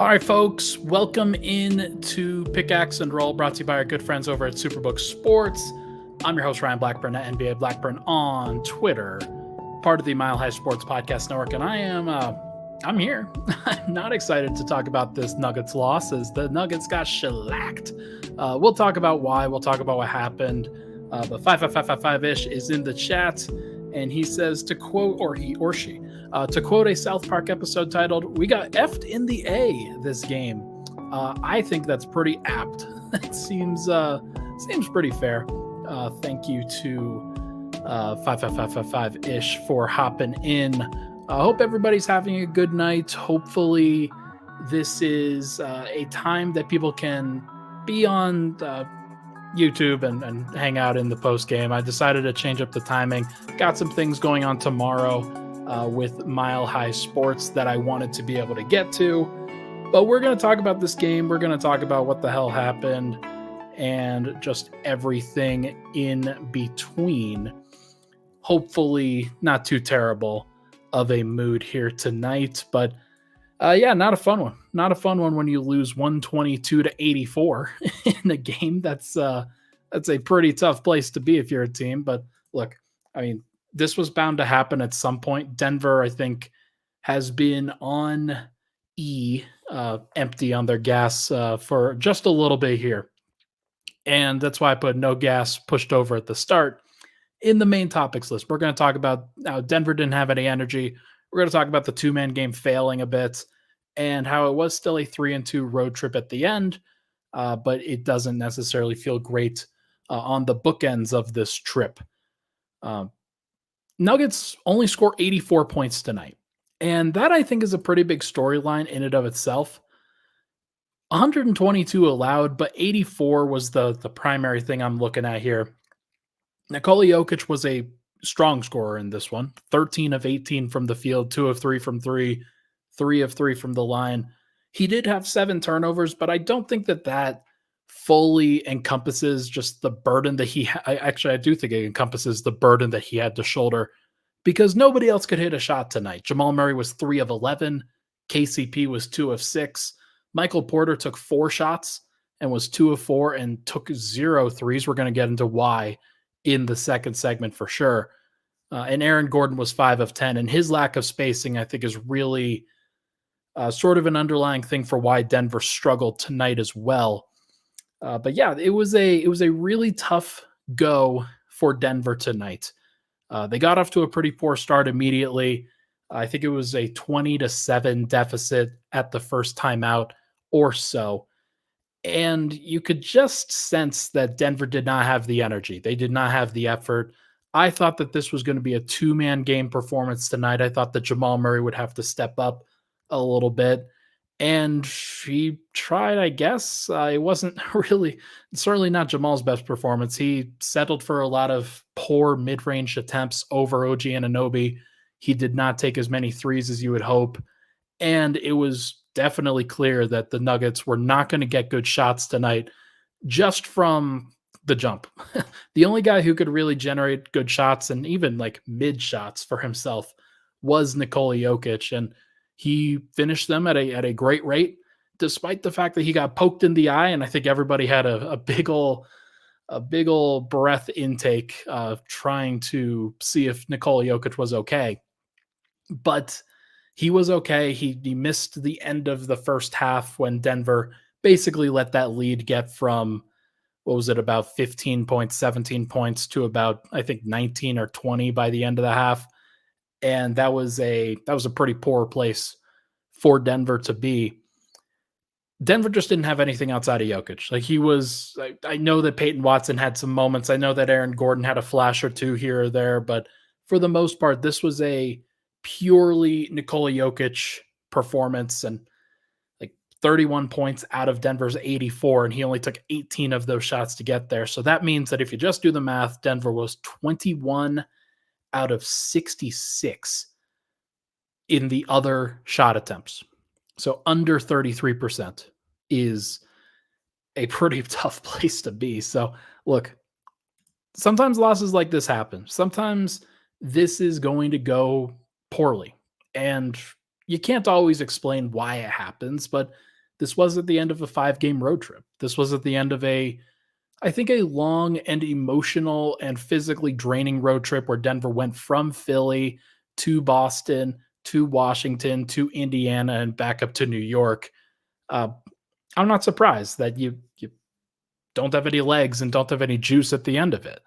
All right, folks, welcome in to Pickaxe and Roll, brought to you by our good friends over at Superbook Sports. I'm your host, Ryan Blackburn, at NBA Blackburn on Twitter, part of the Mile High Sports Podcast Network, and I'm here. I'm not excited to talk about this Nuggets loss, as the Nuggets got shellacked. We'll talk about why, we'll talk about what happened, but 55555-ish is in the chat, and he says to quote, or he or she, to quote a South Park episode titled, "We got effed in the A this game." I think that's pretty apt. That seems pretty fair. Thank you to 55555-ish for hopping in. I hope everybody's having a good night. Hopefully this is a time that people can be on YouTube and hang out in the post game. I decided to change up the timing. Got some things going on tomorrow with Mile High Sports that I wanted to be able to get to. But we're going to talk about this game. We're going to talk about what the hell happened and just everything in between. Hopefully not too terrible of a mood here tonight. But not a fun one. Not a fun one when you lose 122-84 in a game. That's a pretty tough place to be if you're a team. But look, I mean, this was bound to happen at some point. Denver, I think, has been on empty on their gas for just a little bit here. And that's why I put no gas pushed over at the start in the main topics list. We're going to talk about how Denver didn't have any energy. We're going to talk about the two-man game failing a bit and how it was still a 3-2 road trip at the end, but it doesn't necessarily feel great on the bookends of this trip. Nuggets only score 84 points tonight, and that I think is a pretty big storyline in and of itself. 122 allowed, but 84 was the primary thing I'm looking at here. Nikola Jokic was a strong scorer in this one. 13 of 18 from the field, 2 of 3 from 3, 3 of 3 from the line. He did have 7 turnovers, but I don't think that fully encompasses just the burden that he I do think it encompasses the burden that he had to shoulder, because nobody else could hit a shot tonight. Jamal Murray was 3 of 11. KCP was 2 of 6. Michael Porter took 4 shots and was 2 of 4 and took 0 threes. We're going to get into why in the second segment for sure. And Aaron Gordon was 5 of 10, and his lack of spacing, I think, is really sort of an underlying thing for why Denver struggled tonight as well. But yeah, it was a really tough go for Denver tonight. They got off to a pretty poor start immediately. I think it was a 20-7 deficit at the first timeout or so. And you could just sense that Denver did not have the energy. They did not have the effort. I thought that this was going to be a two-man game performance tonight. I thought that Jamal Murray would have to step up a little bit. And he tried, I guess. It wasn't certainly not Jamal's best performance. He settled for a lot of poor mid-range attempts over OG Anunoby. He did not take as many threes as you would hope. And it was definitely clear that the Nuggets were not going to get good shots tonight just from the jump. The only guy who could really generate good shots and even like mid shots for himself was Nikola Jokic. And he finished them at a great rate, despite the fact that he got poked in the eye. And I think everybody had a big ol' breath intake trying to see if Nikola Jokic was okay. But he was okay. He missed the end of the first half when Denver basically let that lead get from, what was it, about 15 points, 17 points to about, I think, 19 or 20 by the end of the half. And that was a pretty poor place for Denver to be. Denver just didn't have anything outside of Jokic. Like, he was, I know that Peyton Watson had some moments. I know that Aaron Gordon had a flash or two here or there, but for the most part, this was a purely Nikola Jokic performance, and like 31 points out of Denver's 84, and he only took 18 of those shots to get there. So that means that if you just do the math, Denver was 21 out of 66 in the other shot attempts. So under 33% is a pretty tough place to be. So look, sometimes losses like this happen. Sometimes this is going to go poorly. And you can't always explain why it happens, but this was at the end of a 5-game road trip. This was at the end of I think, a long and emotional and physically draining road trip where Denver went from Philly to Boston to Washington to Indiana and back up to New York. Uh, I'm not surprised that you don't have any legs and don't have any juice at the end of it.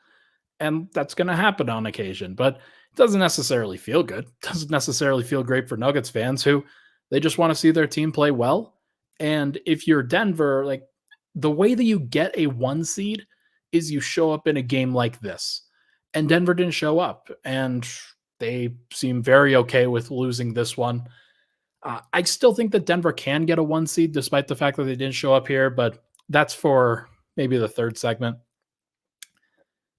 And that's going to happen on occasion, but it doesn't necessarily feel good. It doesn't necessarily feel great for Nuggets fans who they just want to see their team play well. And if you're Denver, like, the way that you get a 1 seed is you show up in a game like this. And Denver didn't show up, and they seem very okay with losing this one. I still think that Denver can get a 1 seed despite the fact that they didn't show up here, but that's for maybe the third segment.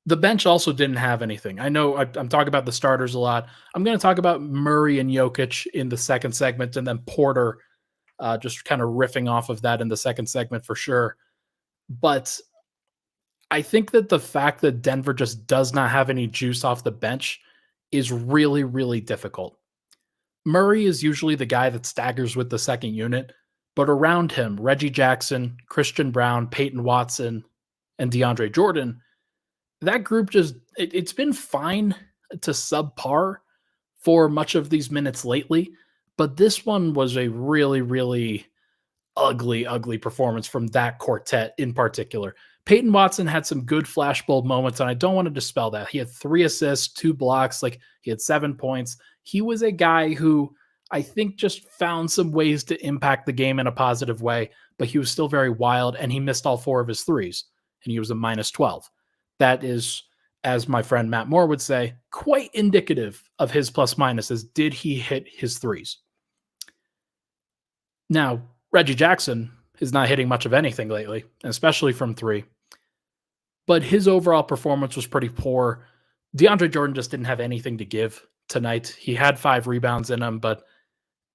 The bench also didn't have anything. I know I'm talking about the starters a lot. I'm going to talk about Murray and Jokic in the second segment, and then Porter, just kind of riffing off of that in the second segment for sure. But I think that the fact that Denver just does not have any juice off the bench is really, really difficult. Murray is usually the guy that staggers with the second unit, but around him, Reggie Jackson, Christian Brown, Peyton Watson, and DeAndre Jordan, that group it's been fine to subpar for much of these minutes lately, but this one was a really, really ugly, ugly performance from that quartet in particular. Peyton Watson had some good flashbulb moments, and I don't want to dispel that. He had 3 assists, 2 blocks, like he had 7 points. He was a guy who I think just found some ways to impact the game in a positive way, but he was still very wild, and he missed all 4 of his threes, and he was a minus 12. That is, as my friend Matt Moore would say, quite indicative of his plus minuses. Did he hit his threes? Now, Reggie Jackson is not hitting much of anything lately, especially from 3. But his overall performance was pretty poor. DeAndre Jordan just didn't have anything to give tonight. He had 5 rebounds in him, but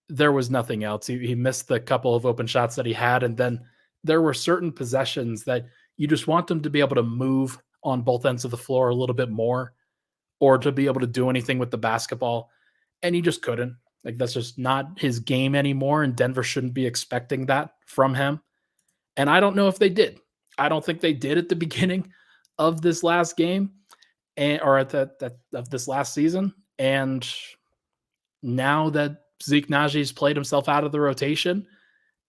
there was nothing else. He missed the couple of open shots that he had, and then there were certain possessions that you just want him to be able to move on both ends of the floor a little bit more, or to be able to do anything with the basketball, and he just couldn't. Like, that's just not his game anymore, and Denver shouldn't be expecting that from him. And I don't know if they did. I don't think they did at the beginning of this last game, or at of this last season. And now that Zeke Najee's played himself out of the rotation,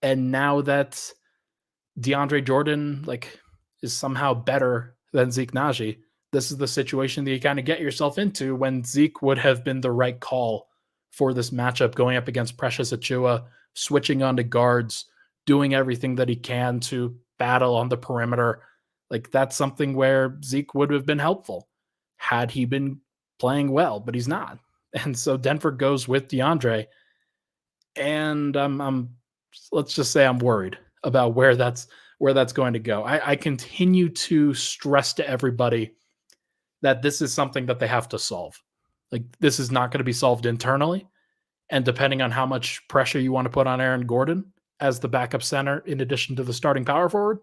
and now that DeAndre Jordan is somehow better than Zeke Naji, this is the situation that you kind of get yourself into when Zeke would have been the right call for this matchup, going up against Precious Achiuwa, switching onto guards, doing everything that he can to battle on the perimeter. Like, that's something where Zeke would have been helpful had he been playing well, but he's not. And so Denver goes with DeAndre, and let's just say I'm worried about where that's going to go. I continue to stress to everybody that this is something that they have to solve. Like, this is not going to be solved internally. And depending on how much pressure you want to put on Aaron Gordon as the backup center, in addition to the starting power forward,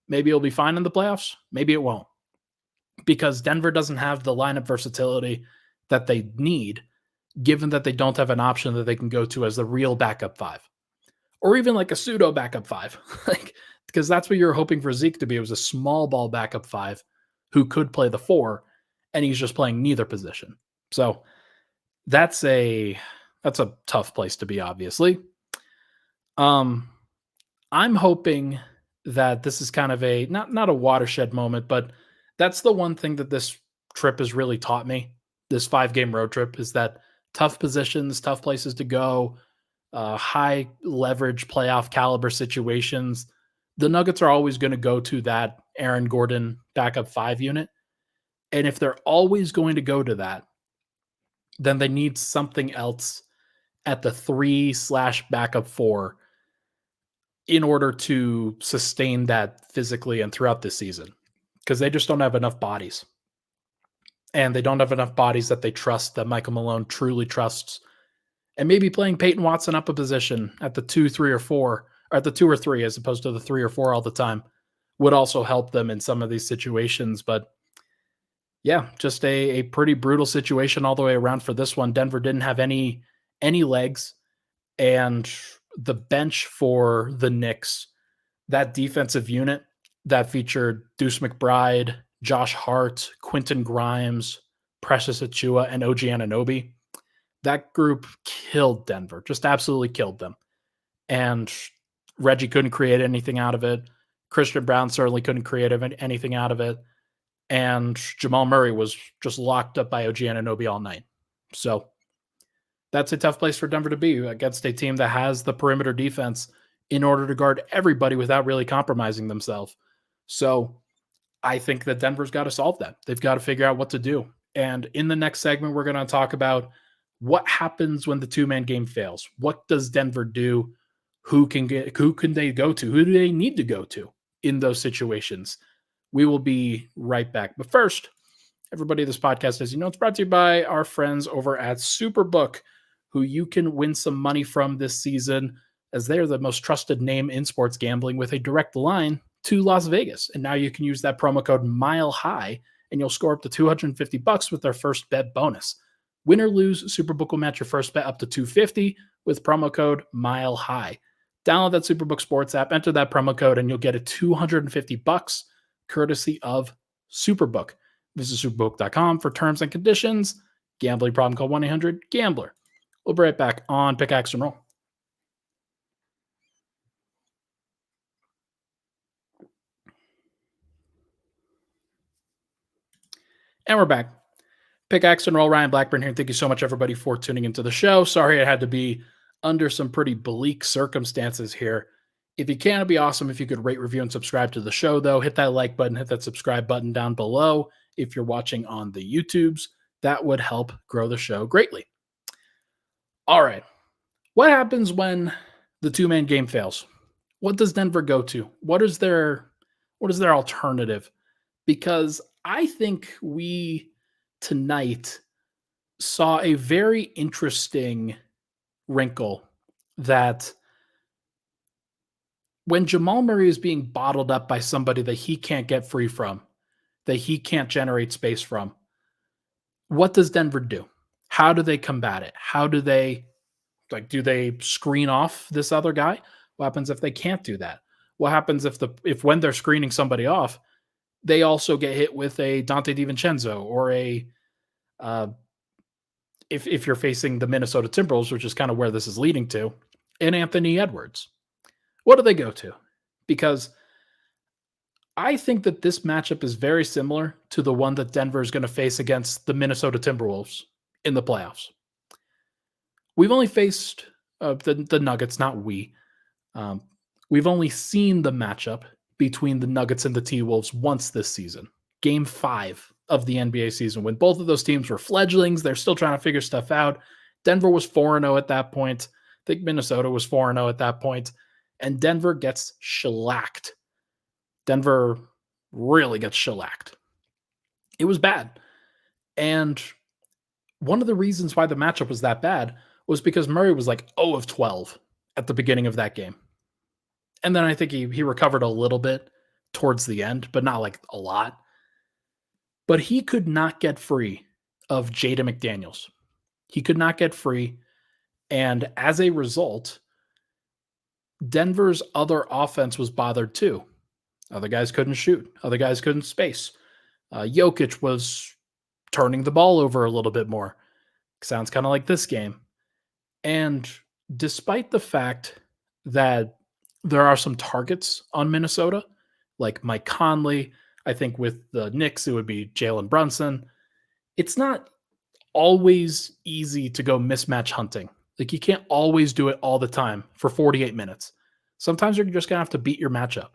maybe it'll be fine in the playoffs. Maybe it won't, because Denver doesn't have the lineup versatility that they need, given that they don't have an option that they can go to as the real backup 5, or even like a pseudo backup 5, because that's what you're hoping for Zeke to be. It was a small ball backup 5 who could play the 4, and he's just playing neither position. So that's a tough place to be, obviously. I'm hoping that this is kind of a not a watershed moment, but that's the one thing that this trip has really taught me. This 5-game road trip is that tough positions, tough places to go, high leverage playoff caliber situations, the Nuggets are always going to go to that Aaron Gordon backup 5 unit. And if they're always going to go to that, then they need something else at the 3/backup 4 in order to sustain that physically and throughout the season, because they just don't have enough bodies. And they don't have enough bodies that they trust, that Michael Malone truly trusts. And maybe playing Peyton Watson up a position at the 2, 3, or 4, or at the 2 or 3, as opposed to the 3 or 4 all the time, would also help them in some of these situations. But yeah, just a pretty brutal situation all the way around for this one. Denver didn't have any legs. And the bench for the Knicks, that defensive unit that featured Deuce McBride, Josh Hart, Quentin Grimes, Precious Achua, and OG Anunoby, that group killed Denver, just absolutely killed them. And Reggie couldn't create anything out of it. Christian Brown certainly couldn't create anything out of it. And Jamal Murray was just locked up by OG Anunoby all night. So that's a tough place for Denver to be against a team that has the perimeter defense in order to guard everybody without really compromising themselves. So I think that Denver's got to solve that. They've got to figure out what to do. And in the next segment, we're going to talk about what happens when the two-man game fails. What does Denver do? Who can they go to? Who do they need to go to in those situations? We will be right back. But first, everybody, this podcast, as you know, it's brought to you by our friends over at Superbook, who you can win some money from this season, as they are the most trusted name in sports gambling with a direct line to Las Vegas. And now you can use that promo code MILEHIGH and you'll score up to $250 with their first bet bonus. Win or lose, Superbook will match your first bet up to $250 with promo code MILEHIGh. Download that Superbook Sports app, enter that promo code, and you'll get a $250 courtesy of Superbook. Visit superbook.com for terms and conditions. Gambling problem, call 1-800-GAMBLER. We'll be right back on Pickaxe and Roll. And we're back. Pickaxe and Roll, Ryan Blackburn here. Thank you so much, everybody, for tuning into the show. Sorry I had to be under some pretty bleak circumstances here. If you can, it'd be awesome if you could rate, review, and subscribe to the show, though. Hit that like button, hit that subscribe button down below. If you're watching on the YouTubes, that would help grow the show greatly. All right. What happens when the two-man game fails? What does Denver go to? What is their alternative? Because I think we tonight saw a very interesting wrinkle that when Jamal Murray is being bottled up by somebody that he can't get free from, that he can't generate space from, what does Denver do? How do they combat it? How do they do they screen off this other guy? What happens if they can't do that? What happens if when they're screening somebody off, they also get hit with a Dante DiVincenzo or if you're facing the Minnesota Timberwolves, which is kind of where this is leading to, and Anthony Edwards? What do they go to? Because I think that this matchup is very similar to the one that Denver is going to face against the Minnesota Timberwolves in the playoffs. We've only faced the Nuggets, not we. We've only seen the matchup between the Nuggets and the T-Wolves once this season. Game 5 of the NBA season, when both of those teams were fledglings. They're still trying to figure stuff out. Denver was 4-0 at that point. I think Minnesota was 4-0 at that point. And Denver gets shellacked. Denver really gets shellacked. It was bad. And one of the reasons why the matchup was that bad was because Murray was like 0 of 12 at the beginning of that game. And then I think he recovered a little bit towards the end, but not like a lot. But he could not get free of Jaden McDaniels. He could not get free. And as a result, Denver's other offense was bothered too. Other guys couldn't shoot. Other guys couldn't space. Jokic was turning the ball over a little bit more. Sounds kind of like this game. And despite the fact that there are some targets on Minnesota, like Mike Conley, I think with the Knicks, it would be Jalen Brunson. It's not always easy to go mismatch hunting. Like, you can't always do it all the time for 48 minutes. Sometimes you're just going to have to beat your matchup.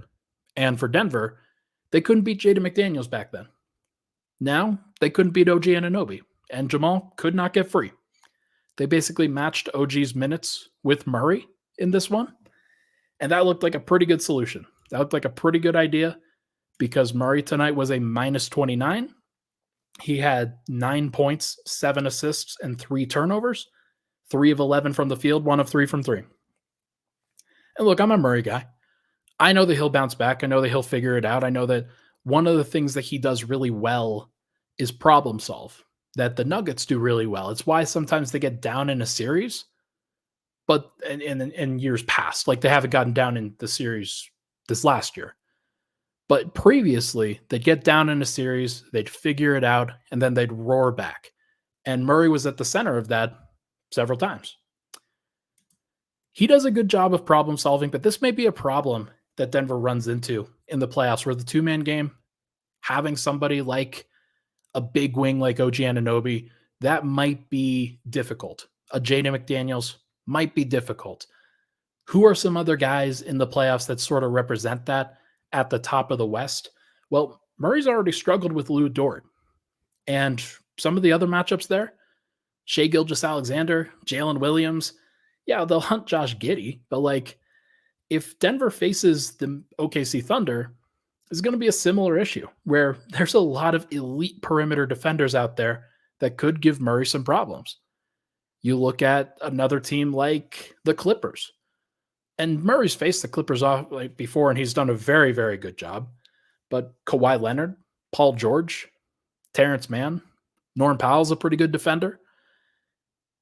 And for Denver, they couldn't beat Jaden McDaniels back then. Now, they couldn't beat OG Anunoby. And Jamal could not get free. They basically matched OG's minutes with Murray in this one. And that looked like a pretty good solution. That looked like a pretty good idea because Murray tonight was a minus 29. He had 9 points, 7 assists, and 3 turnovers. 3 of 11 from the field, 1 of 3 from 3. And look, I'm a Murray guy. I know that he'll bounce back. I know that he'll figure it out. I know that one of the things that he does really well is problem solve, that the Nuggets do really well. It's why sometimes they get down in a series, but in years past, like they haven't gotten down in the series this last year. But previously, they'd get down in a series, they'd figure it out, and then they'd roar back. And Murray was at the center of that several times. He does a good job of problem solving, but this may be a problem that Denver runs into in the playoffs where the two-man game, having somebody like a big wing like OG Anunoby, that might be difficult. A Jaden McDaniels might be difficult. Who are some other guys in the playoffs that sort of represent that at the top of the West? Well, Murray's already struggled with Lou Dort. And some of the other matchups there, Shai Gilgeous-Alexander, Jalen Williams, yeah, they'll hunt Josh Giddey, but like if Denver faces the OKC Thunder, it's going to be a similar issue where there's a lot of elite perimeter defenders out there that could give Murray some problems. You look at another team like the Clippers, and Murray's faced the Clippers off like before, and he's done a very, very good job. But Kawhi Leonard, Paul George, Terrence Mann, Norm Powell's a pretty good defender.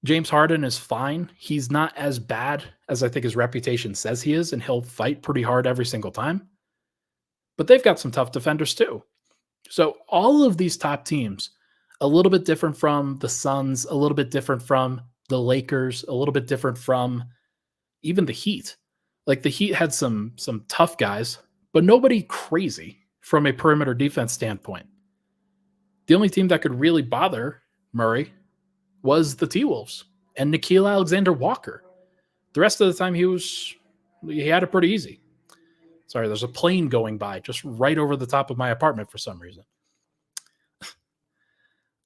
James Harden is fine. He's not as bad as I think his reputation says he is, and he'll fight pretty hard every single time. But they've got some tough defenders too. So all of these top teams, a little bit different from the Suns, a little bit different from the Lakers, a little bit different from even the Heat. Like the Heat had some tough guys, but nobody crazy from a perimeter defense standpoint. The only team that could really bother Murray was the T-Wolves and Nickeil Alexander-Walker. The rest of the time he had it pretty easy. Sorry, there's a plane going by just right over the top of my apartment for some reason.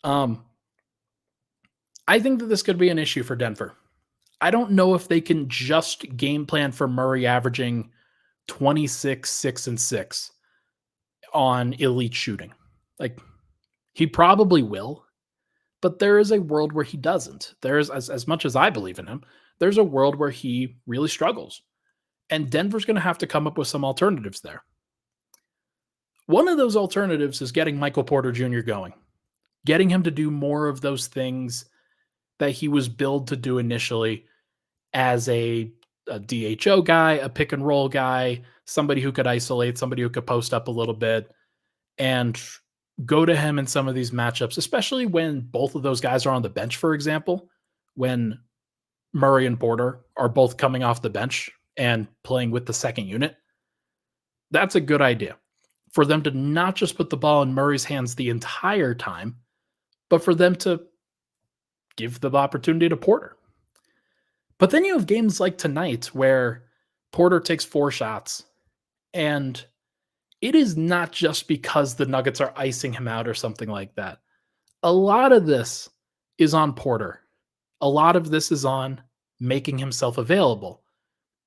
I think that this could be an issue for Denver. I don't know if they can just game plan for Murray averaging 26, 6, and 6 on elite shooting. Like, he probably will, but there is a world where he doesn't. There's, as much as I believe in him, there's a world where he really struggles. And Denver's going to have to come up with some alternatives there. One of those alternatives is getting Michael Porter Jr. going, getting him to do more of those things that he was billed to do initially as a DHO guy, a pick and roll guy, somebody who could isolate, somebody who could post up a little bit, and go to him in some of these matchups, especially when both of those guys are on the bench, for example, when Murray and Porter are both coming off the bench and playing with the second unit. That's a good idea for them to not just put the ball in Murray's hands the entire time, but for them to give the opportunity to Porter. But then you have games like tonight where Porter takes 4 shots, and it is not just because the Nuggets are icing him out or something like that. A lot of this is on Porter. A lot of this is on making himself available,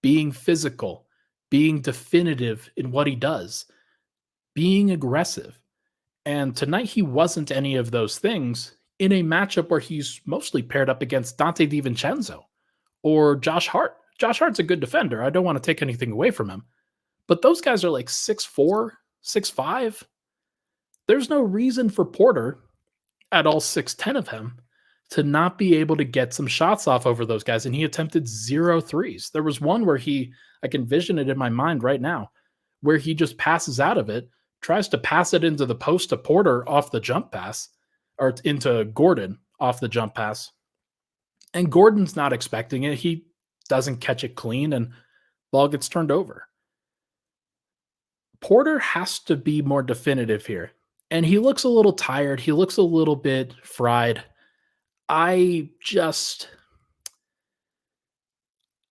being physical, being definitive in what he does, being aggressive. And tonight he wasn't any of those things in a matchup where he's mostly paired up against Dante DiVincenzo or Josh Hart. Josh Hart's a good defender. I don't want to take anything away from him. But those guys are like 6'4", 6'5". There's no reason for Porter, at all 6'10" of him, to not be able to get some shots off over those guys. And he attempted 0 threes. There was one where I can vision it in my mind right now, where he just passes out of it, tries to pass it into the post to Porter off the jump pass, or into Gordon off the jump pass. And Gordon's not expecting it. He doesn't catch it clean, and ball gets turned over. Porter has to be more definitive here. And he looks a little tired. He looks a little bit fried. I'm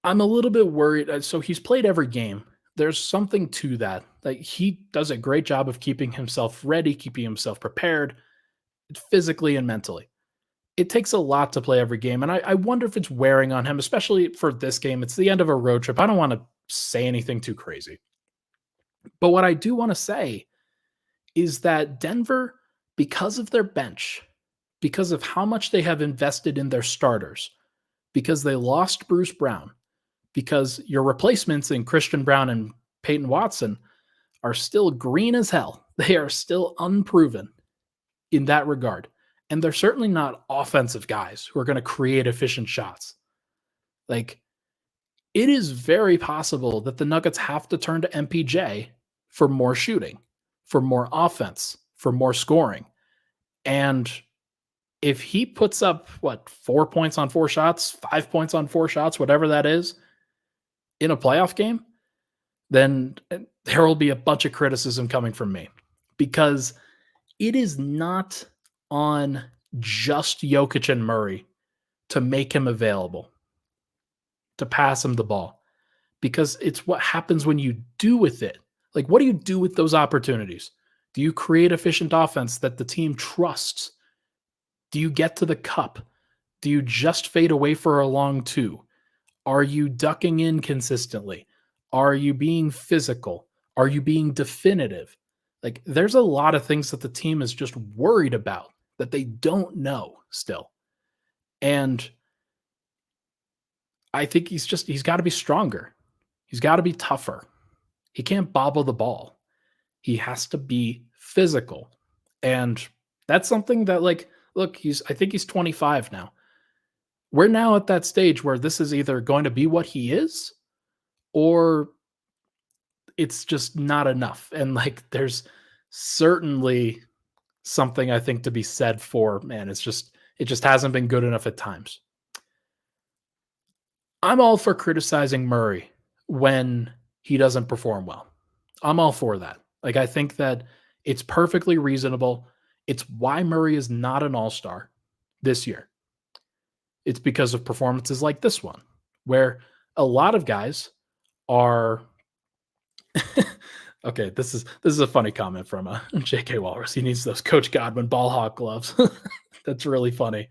a little bit worried. So he's played every game. There's something to that. Like, he does a great job of keeping himself ready, keeping himself prepared, physically and mentally. It takes a lot to play every game, and I wonder if it's wearing on him, especially for this game. It's the end of a road trip. I don't want to say anything too crazy. But what I do want to say is that Denver, because of their bench, because of how much they have invested in their starters, because they lost Bruce Brown, because your replacements in Christian Brown and Peyton Watson are still green as hell. They are still unproven in that regard. And they're certainly not offensive guys who are going to create efficient shots. Like, it is very possible that the Nuggets have to turn to MPJ for more shooting, for more offense, for more scoring. And if he puts up, 4 points on 4 shots, 5 points on 4 shots, whatever that is, in a playoff game, then there will be a bunch of criticism coming from me because it is not on just Jokic and Murray to make him available, to pass him the ball, because it's what happens when you do with it. Like, what do you do with those opportunities? Do you create efficient offense that the team trusts? Do you get to the cup? Do you just fade away for a long two? Are you ducking in consistently? Are you being physical? Are you being definitive? Like, there's a lot of things that the team is just worried about that they don't know still. And I think he's got to be stronger. He's got to be tougher. He can't bobble the ball. He has to be physical. And that's something that, like, look, I think he's 25 now. We're now at that stage where this is either going to be what he is or it's just not enough. And like, there's certainly something I think to be said for, man, it just hasn't been good enough at times. I'm all for criticizing Murray when he doesn't perform well. I'm all for that. Like, I think that it's perfectly reasonable. It's why Murray is not an all-star this year. It's because of performances like this one, where a lot of guys are okay, this is a funny comment from JK Walrus. He needs those Coach Godwin ball hawk gloves. That's really funny.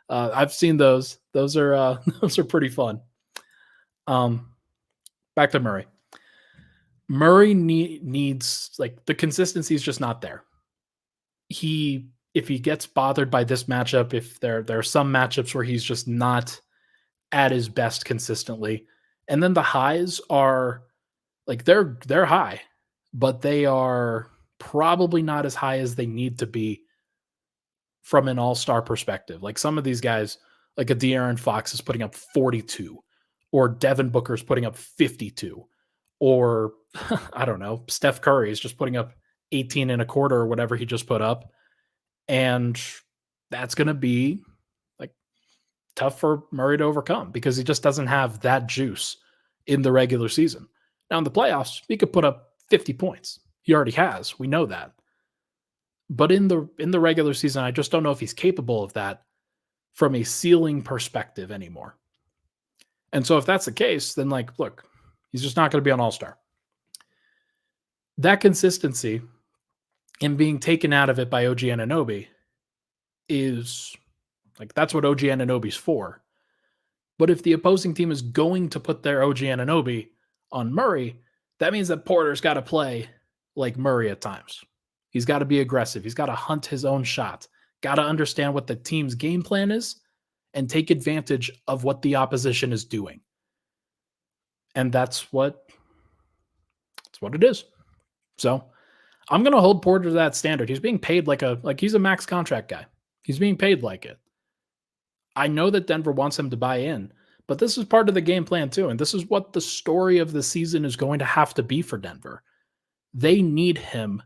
I've seen those. Those are those are pretty fun. Back to Murray. Murray needs, like, the consistency is just not there. If he gets bothered by this matchup, if there are some matchups where he's just not at his best consistently, and then the highs are like they're high, but they are probably not as high as they need to be from an all-star perspective. Like, some of these guys, like a De'Aaron Fox is putting up 42, or Devin Booker's putting up 52, or I don't know, Steph Curry is just putting up 18 and a quarter or whatever he just put up. And that's going to be, like, tough for Murray to overcome because he just doesn't have that juice in the regular season. Now in the playoffs, he could put up 50 points. He already has. We know that. But in the regular season, I just don't know if he's capable of that from a ceiling perspective anymore. And so if that's the case, then, like, look, he's just not going to be an all-star. That consistency and being taken out of it by OG Anunoby is, like, that's what OG Anunoby's for. But if the opposing team is going to put their OG Anunoby on Murray, that means that Porter's got to play like Murray at times. He's got to be aggressive. He's got to hunt his own shot. Got to understand what the team's game plan is and take advantage of what the opposition is doing. And that's what it is. So I'm going to hold Porter to that standard. He's being paid like he's a max contract guy. He's being paid like it. I know that Denver wants him to buy in, but this is part of the game plan too. And this is what the story of the season is going to have to be for Denver. They need him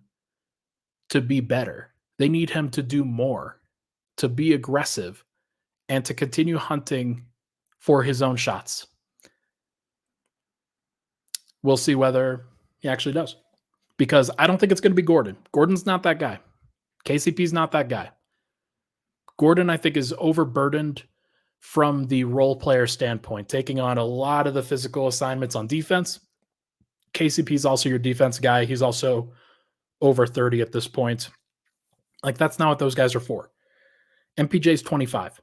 to be better. They need him to do more, to be aggressive, and to continue hunting for his own shots. We'll see whether he actually does. Because I don't think it's going to be Gordon. Gordon's not that guy. KCP's not that guy. Gordon, I think, is overburdened from the role player standpoint, taking on a lot of the physical assignments on defense. KCP's also your defense guy. He's also over 30 at this point. Like, that's not what those guys are for. MPJ's 25.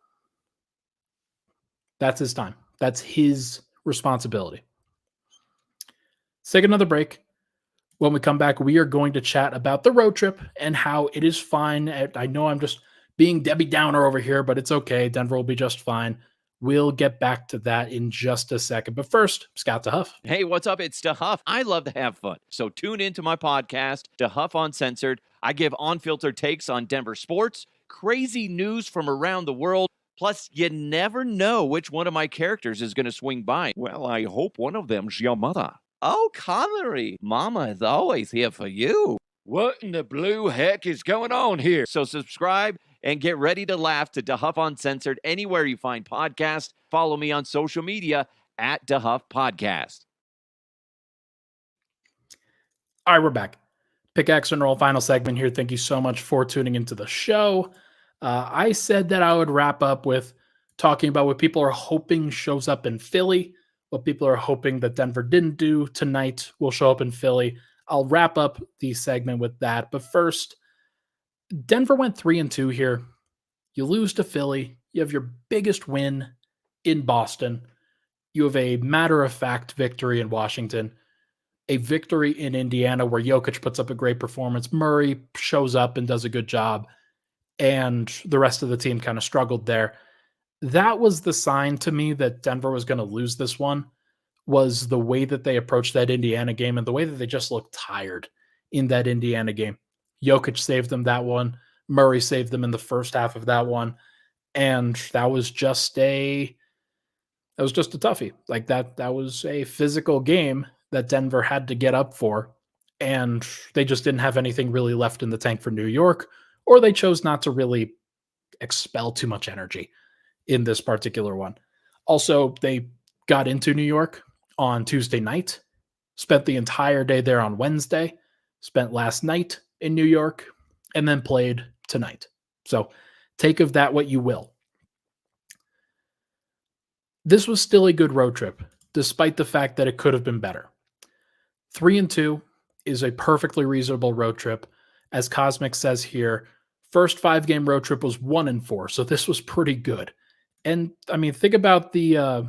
That's his time. That's his responsibility. Let's take another break. When we come back, we are going to chat about the road trip and how it is fine. I know I'm just being Debbie Downer over here, but it's okay. Denver will be just fine. We'll get back to that in just a second. But first, Scott DeHuff. Hey, what's up? It's DeHuff. I love to have fun. So tune into my podcast, DeHuff Uncensored. I give unfiltered takes on Denver sports, crazy news from around the world, Plus, you never know which one of my characters is going to swing by. Well, I hope one of them's your mother. Oh, Connery, Mama is always here for you. What in the blue heck is going on here? So subscribe and get ready to laugh to DeHuff Uncensored anywhere you find podcasts. Follow me on social media at DeHuff Podcast. All right, we're back. Pickaxe and Roll final segment here. Thank you so much for tuning into the show. I said that I would wrap up with talking about what people are hoping shows up in Philly, what people are hoping that Denver didn't do tonight will show up in Philly. I'll wrap up the segment with that. But first, Denver went 3-2 here. You lose to Philly. You have your biggest win in Boston. You have a matter-of-fact victory in Washington, a victory in Indiana where Jokic puts up a great performance. Murray shows up and does a good job, and the rest of the team kind of struggled there. That was the sign to me that Denver was going to lose this one, was the way that they approached that Indiana game and the way that they just looked tired in that Indiana game. Jokic saved them that one. Murray saved them in the first half of that one. And that was just a toughie. Like that was a physical game that Denver had to get up for. And they just didn't have anything really left in the tank for New York, or they chose not to really expel too much energy in this particular one. Also, they got into New York on Tuesday night, spent the entire day there on Wednesday, spent last night in New York, and then played tonight. So take of that what you will. This was still a good road trip, despite the fact that it could have been better. 3-2 is a perfectly reasonable road trip. As Cosmic says here, first 5-game road trip was 1-4, so this was pretty good. And I mean, think about the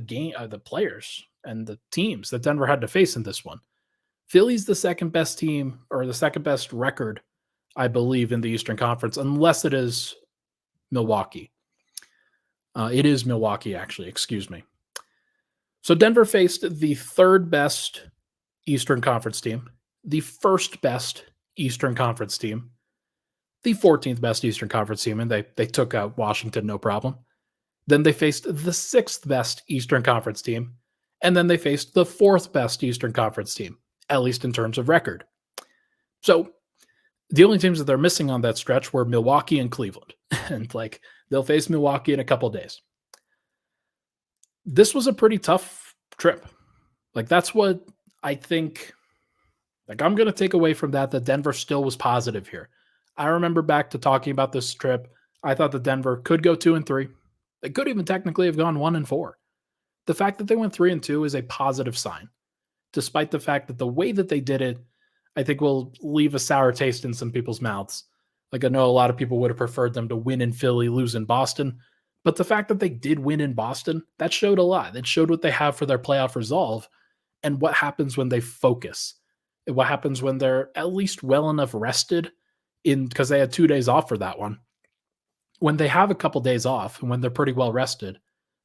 game, the players and the teams that Denver had to face in this one. Philly's the second best team, or the second best record, I believe, in the Eastern Conference, unless it is Milwaukee. It is Milwaukee, actually. Excuse me. So Denver faced the third best Eastern Conference team, the first best Eastern Conference team, the 14th best Eastern Conference team, and they took out Washington, no problem. Then they faced the 6th best Eastern Conference team, and then they faced the 4th best Eastern Conference team, at least in terms of record. So the only teams that they're missing on that stretch were Milwaukee and Cleveland. And they'll face Milwaukee in a couple days. This was a pretty tough trip. That's what I think. I'm going to take away from that Denver still was positive here. I remember back to talking about this trip. I thought that Denver could go 2-3. They could even technically have gone 1-4. The fact that they went 3-2 is a positive sign, despite the fact that the way that they did it, I think, will leave a sour taste in some people's mouths. I know a lot of people would have preferred them to win in Philly, lose in Boston. But the fact that they did win in Boston, that showed a lot. That showed what they have for their playoff resolve and what happens when they focus. And what happens when they're at least well enough rested, because they had 2 days off for that one. When they have a couple days off and when they're pretty well rested,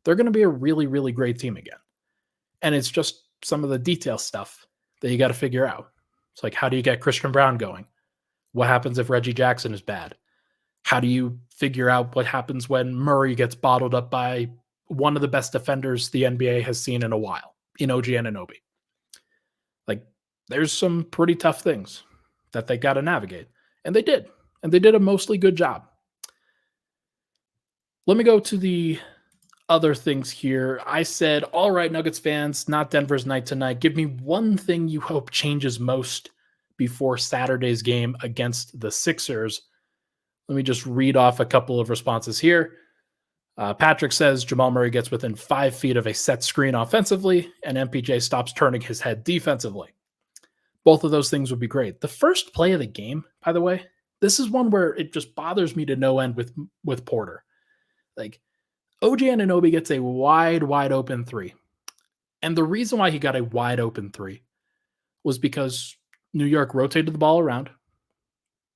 they're going to be a really, really great team again. And it's just some of the detail stuff that you got to figure out. It's how do you get Christian Brown going? What happens if Reggie Jackson is bad? How do you figure out what happens when Murray gets bottled up by one of the best defenders the NBA has seen in a while, in OG Anunoby? There's some pretty tough things that they got to navigate. And they did. And they did a mostly good job. Let me go to the other things here. I said, all right, Nuggets fans, not Denver's night tonight. Give me one thing you hope changes most before Saturday's game against the Sixers. Let me just read off a couple of responses here. Patrick says Jamal Murray gets within 5 feet of a set screen offensively, and MPJ stops turning his head defensively. Both of those things would be great. The first play of the game, by the way, this is one where it just bothers me to no end with Porter. OG Anunoby gets a wide open three. And the reason why he got a wide open three was because New York rotated the ball around.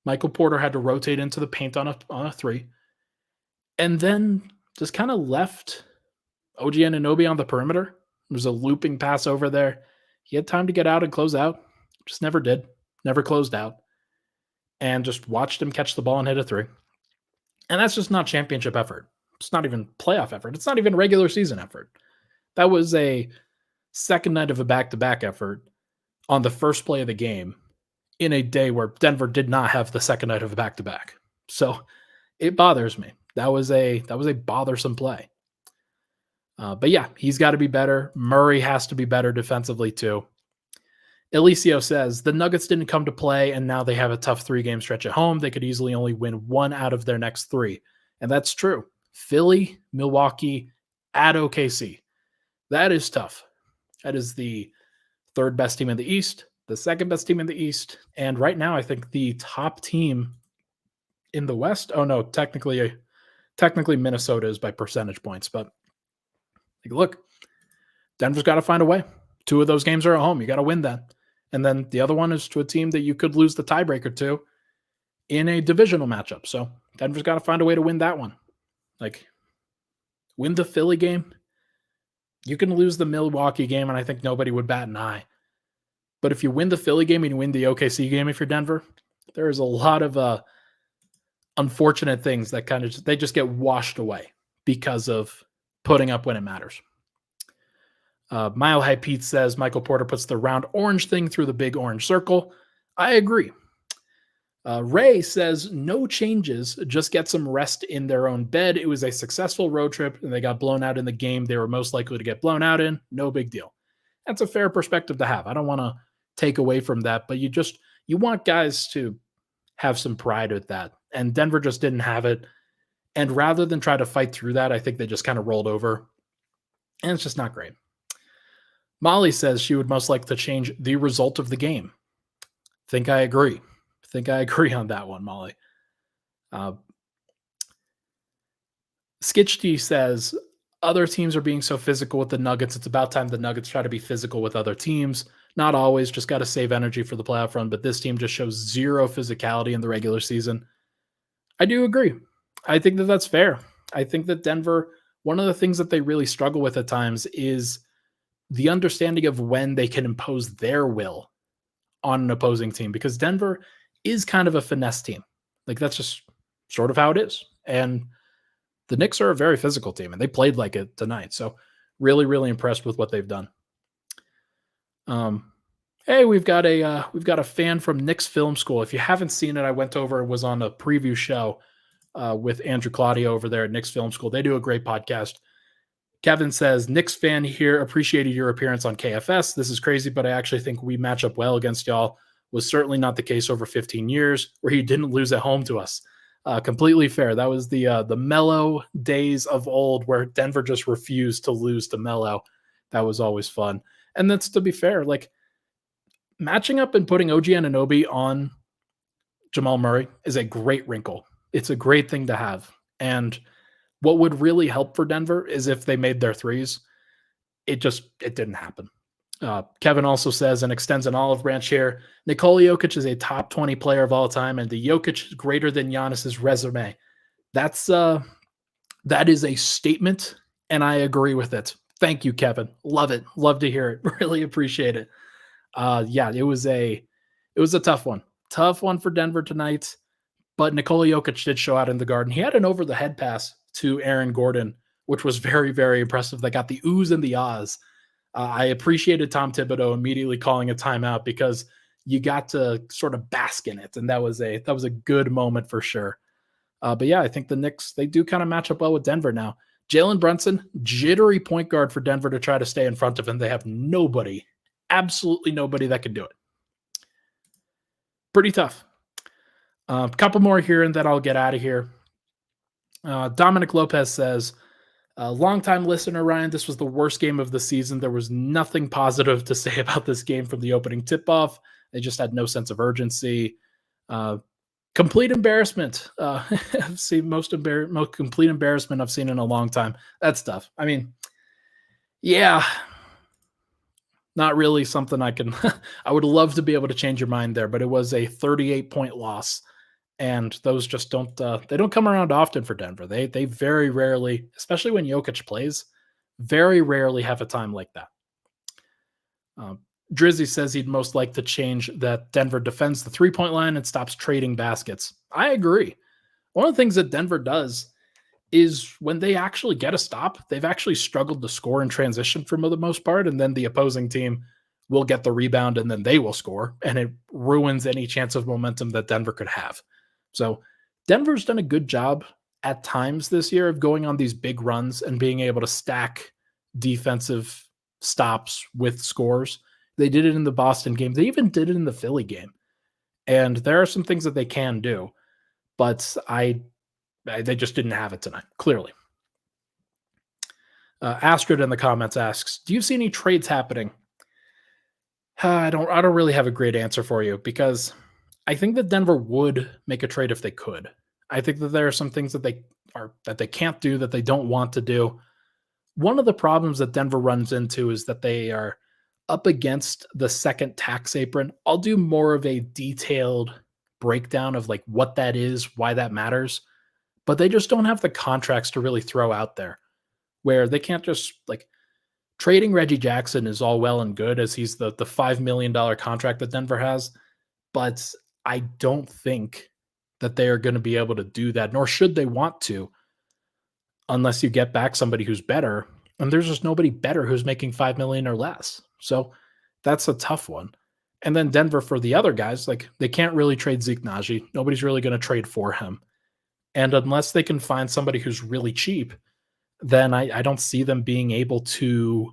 Michael Porter had to rotate into the paint on a three. And then just kind of left OG Anunoby on the perimeter. There was a looping pass over there. He had time to get out and close out. Just never did. Never closed out. And just watched him catch the ball and hit a three. And that's just not championship effort. It's not even playoff effort. It's not even regular season effort. That was a second night of a back-to-back effort on the first play of the game in a day where Denver did not have the second night of a back-to-back. So it bothers me. That was a bothersome play. But yeah, he's got to be better. Murray has to be better defensively too. Elicio says the Nuggets didn't come to play, and now they have a tough 3-game stretch at home. They could easily only win 1 out of their next 3. And that's true. Philly, Milwaukee, at OKC. That is tough. That is the third best team in the East, the second best team in the East, and right now I think the top team in the West. Oh no, technically Minnesota is by percentage points, but look, Denver's got to find a way. 2 of those games are at home. You got to win that. And then the other one is to a team that you could lose the tiebreaker to in a divisional matchup. So Denver's got to find a way to win that one. Win the Philly game. You can lose the Milwaukee game, and I think nobody would bat an eye. But if you win the Philly game and you win the OKC game, if you're Denver, there is a lot of unfortunate things that they just get washed away because of putting up when it matters. Mile High Pete says Michael Porter puts the round orange thing through the big orange circle. I agree. Ray says no changes, just get some rest in their own bed. It was a successful road trip and they got blown out in the game they were most likely to get blown out in. No big deal. That's a fair perspective to have. I don't want to take away from that, but you want guys to have some pride with that. And Denver just didn't have it. And rather than try to fight through that, I think they just kind of rolled over. And it's just not great. Molly says she would most like to change the result of the game. Think I agree on that one, Molly. Skitchty says other teams are being so physical with the Nuggets. It's about time the Nuggets try to be physical with other teams. Not always, just got to save energy for the playoff run. But this team just shows zero physicality in the regular season. I do agree. I think that that's fair. I think that Denver, one of the things that they really struggle with at times is the understanding of when they can impose their will on an opposing team, because Denver is kind of a finesse team. That's just sort of how it is. And the Knicks are a very physical team, and they played like it tonight. So really, really impressed with what they've done. Hey, we've got a fan from Knicks Film School. If you haven't seen it, I went over and was on a preview show with Andrew Claudio over there at Knicks Film School. They do a great podcast. Kevin says, Knicks fan here, appreciated your appearance on KFS. This is crazy, but I actually think we match up well against y'all. Was certainly not the case over 15 years where he didn't lose at home to us. Completely fair. That was the Melo days of old where Denver just refused to lose to Melo. That was always fun. And that's, to be fair, matching up and putting OG Anunoby on Jamal Murray is a great wrinkle. It's a great thing to have. And what would really help for Denver is if they made their threes. It didn't happen. Kevin also says and extends an olive branch here. Nikola Jokic is a top 20 player of all time, and the Jokic is greater than Giannis's resume. That is a statement, and I agree with it. Thank you, Kevin. Love it. Love to hear it. Really appreciate it. Yeah, it was a tough one. Tough one for Denver tonight, but Nikola Jokic did show out in the Garden. He had an over-the-head pass to Aaron Gordon, which was very, very impressive. They got the oohs and the ahs. I appreciated Tom Thibodeau immediately calling a timeout because you got to sort of bask in it, and that was a good moment for sure. But yeah, I think the Knicks, they do kind of match up well with Denver now. Jalen Brunson, jittery point guard for Denver to try to stay in front of him. They have nobody, absolutely nobody that can do it. Pretty tough. A couple more here and then I'll get out of here. Dominic Lopez says, longtime listener, Ryan, this was the worst game of the season. There was nothing positive to say about this game from the opening tip-off. They just had no sense of urgency. Complete embarrassment. I've seen most complete embarrassment I've seen in a long time. That's tough. I mean, yeah, not really something I can. I would love to be able to change your mind there, but it was a 38-point loss. And those just don't come around often for Denver. They very rarely, especially when Jokic plays, very rarely have a time like that. Drizzy says he'd most like to change that Denver defends the 3-point line and stops trading baskets. I agree. One of the things that Denver does is when they actually get a stop, they've actually struggled to score in transition for the most part. And then the opposing team will get the rebound and then they will score. And it ruins any chance of momentum that Denver could have. So Denver's done a good job at times this year of going on these big runs and being able to stack defensive stops with scores. They did it in the Boston game. They even did it in the Philly game. And there are some things that they can do, but they just didn't have it tonight, clearly. Astrid in the comments asks, "Do you see any trades happening?" I don't really have a great answer for you because I think that Denver would make a trade if they could. I think that there are some things that they can't do, that they don't want to do. One of the problems that Denver runs into is that they are up against the second tax apron. I'll do more of a detailed breakdown of like what that is, why that matters, but they just don't have the contracts to really throw out there where they can't just like trading Reggie Jackson is all well and good as he's the $5 million contract that Denver has, but I don't think that they are going to be able to do that, nor should they want to, unless you get back somebody who's better. And there's just nobody better who's making $5 million or less. So that's a tough one. And then Denver for the other guys, like they can't really trade Zeke Naji. Nobody's really going to trade for him. And unless they can find somebody who's really cheap, then I don't see them being able to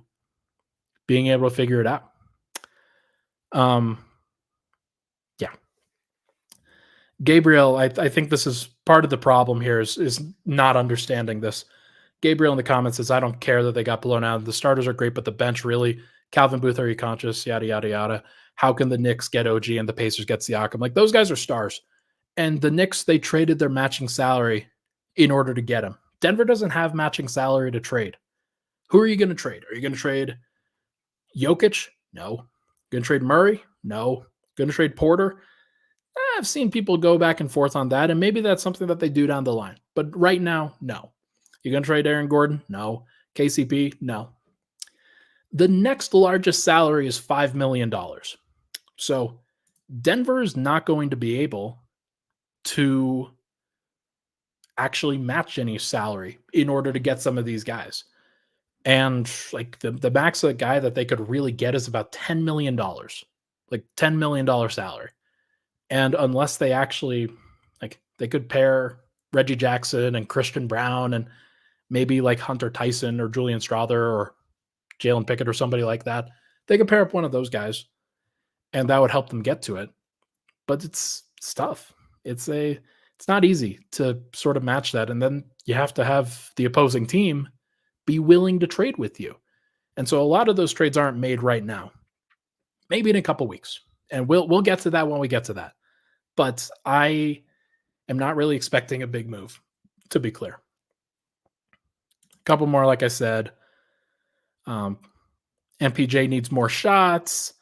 figure it out. Yeah. Gabriel, I think this is part of the problem here is not understanding this. Gabriel in the comments says, "I don't care that they got blown out. The starters are great, but the bench really. Calvin Booth, are you conscious? Yada, yada, yada. How can the Knicks get OG and the Pacers get Siakam? Like, those guys are stars. And the Knicks, they traded their matching salary in order to get him. Denver doesn't have matching salary to trade. Who are you going to trade? Are you going to trade Jokic? No. Going to trade Murray? No. Going to trade Porter? I've seen people go back and forth on that, and maybe that's something that they do down the line. But right now, no. You're going to trade Aaron Gordon? No. KCP? No. The next largest salary is $5 million. So Denver is not going to be able to actually match any salary in order to get some of these guys. And like the max guy that they could really get is about $10 million, like $10 million salary. And unless they actually, like, they could pair Reggie Jackson and Christian Brown and maybe like Hunter Tyson or Julian Strother or Jalen Pickett or somebody like that, they could pair up one of those guys and that would help them get to it. But it's tough. It's not easy to sort of match that. And then you have to have the opposing team be willing to trade with you. And so a lot of those trades aren't made right now. Maybe in a couple weeks. And we'll get to that when we get to that. But I am not really expecting a big move, to be clear. A couple more, like I said. MPJ needs more shots.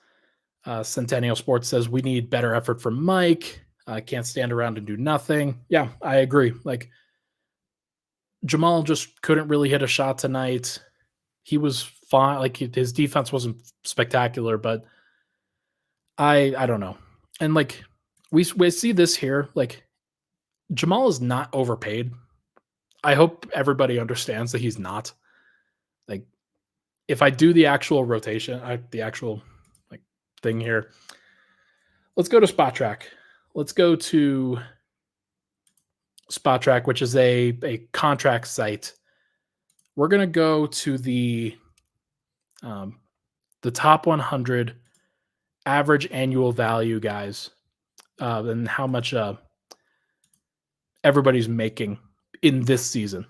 Centennial Sports says we need better effort from Mike. Can't stand around and do nothing. Yeah, I agree. Like, Jamal just couldn't really hit a shot tonight. He was fine. Like, his defense wasn't spectacular, but I don't know. And like we see this here, like Jamal is not overpaid. I hope everybody understands that he's not. Like, if I do the actual rotation, the actual like thing here, let's go to Spot Track. Let's go to Spot Track, which is a contract site. We're gonna go to the top 100 average annual value guys, and how much everybody's making in this season.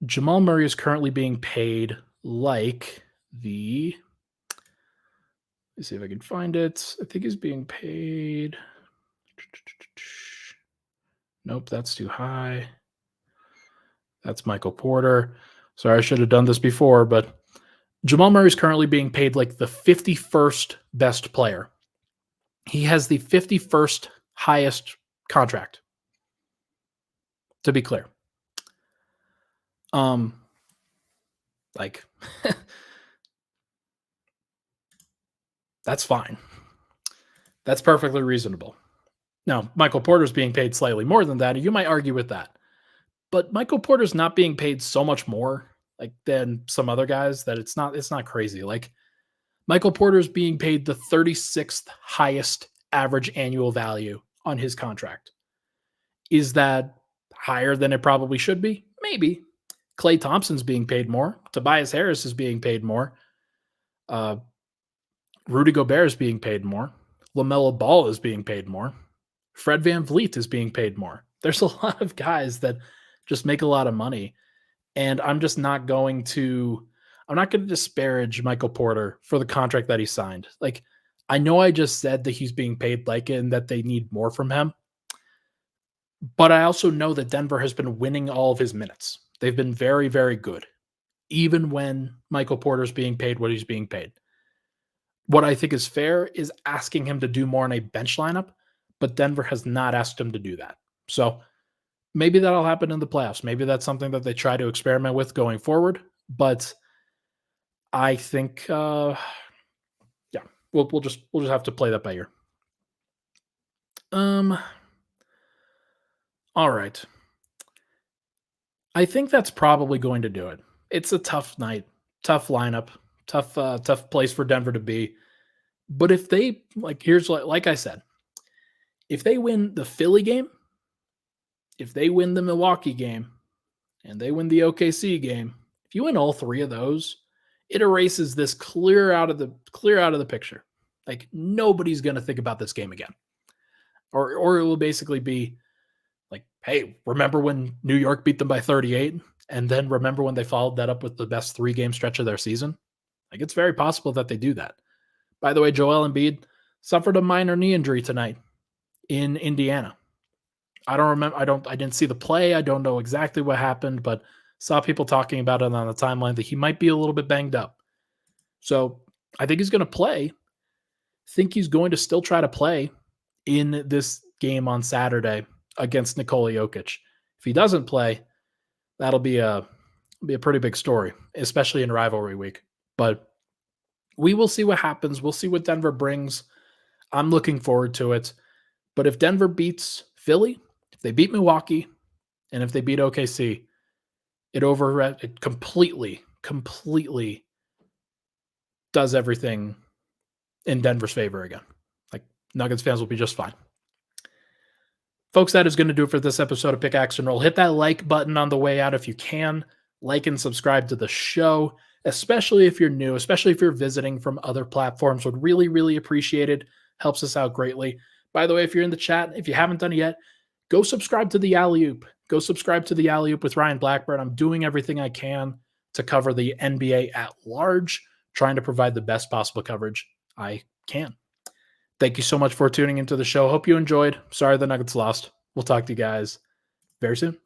Jamal Murray is currently being paid like the. Let's see if I can find it. I think he's being paid. Nope, that's too high. That's Michael Porter. Sorry, I should have done this before, but Jamal Murray is currently being paid like the 51st best player. He has the 51st highest contract, to be clear. Like, that's fine. That's perfectly reasonable. Now, Michael Porter's being paid slightly more than that, and you might argue with that. But Michael Porter's not being paid so much more like than some other guys that it's not crazy. Like Michael Porter's being paid the 36th highest average annual value on his contract. Is that higher than it probably should be? Maybe. Klay Thompson's being paid more. Tobias Harris is being paid more. Uh, Rudy Gobert is being paid more. LaMelo Ball is being paid more. Fred VanVleet is being paid more. There's a lot of guys that just make a lot of money. And I'm not going to disparage Michael Porter for the contract that he signed. Like, I know I just said that he's being paid like it and that they need more from him. But I also know that Denver has been winning all of his minutes. They've been very, very good, even when Michael Porter's being paid what he's being paid. What I think is fair is asking him to do more in a bench lineup, but Denver has not asked him to do that. So maybe that'll happen in the playoffs. Maybe that's something that they try to experiment with going forward. But I think, we'll just have to play that by ear. All right. I think that's probably going to do it. It's a tough night, tough lineup, tough place for Denver to be. But if they like I said, if they win the Philly game, if they win the Milwaukee game, and they win the OKC game, if you win all three of those, it erases this clear out of the picture. Like nobody's going to think about this game again. Or it will basically be like, hey, remember when New York beat them by 38? And then remember when they followed that up with the best 3-game stretch of their season? Like it's very possible that they do that. By the way, Joel Embiid suffered a minor knee injury tonight in Indiana. I didn't see the play. I don't know exactly what happened, but saw people talking about it on the timeline that he might be a little bit banged up. So I think he's going to play. Think he's going to still try to play in this game on Saturday against Nikola Jokic. If he doesn't play, that'll be a pretty big story, especially in rivalry week. But we will see what happens. We'll see what Denver brings. I'm looking forward to it. But if Denver beats Philly, if they beat Milwaukee, and if they beat OKC, it completely does everything in Denver's favor again. Like Nuggets fans will be just fine. Folks, that is going to do it for this episode of Pickaxe and Roll. Hit that like button on the way out if you can. Like and subscribe to the show, especially if you're new, especially if you're visiting from other platforms. Would really, really appreciate it. Helps us out greatly. By the way, if you're in the chat, if you haven't done it yet, go subscribe to the Alley-Oop. Go subscribe to the Alley-Oop with Ryan Blackburn. I'm doing everything I can to cover the NBA at large, trying to provide the best possible coverage I can. Thank you so much for tuning into the show. Hope you enjoyed. Sorry the Nuggets lost. We'll talk to you guys very soon.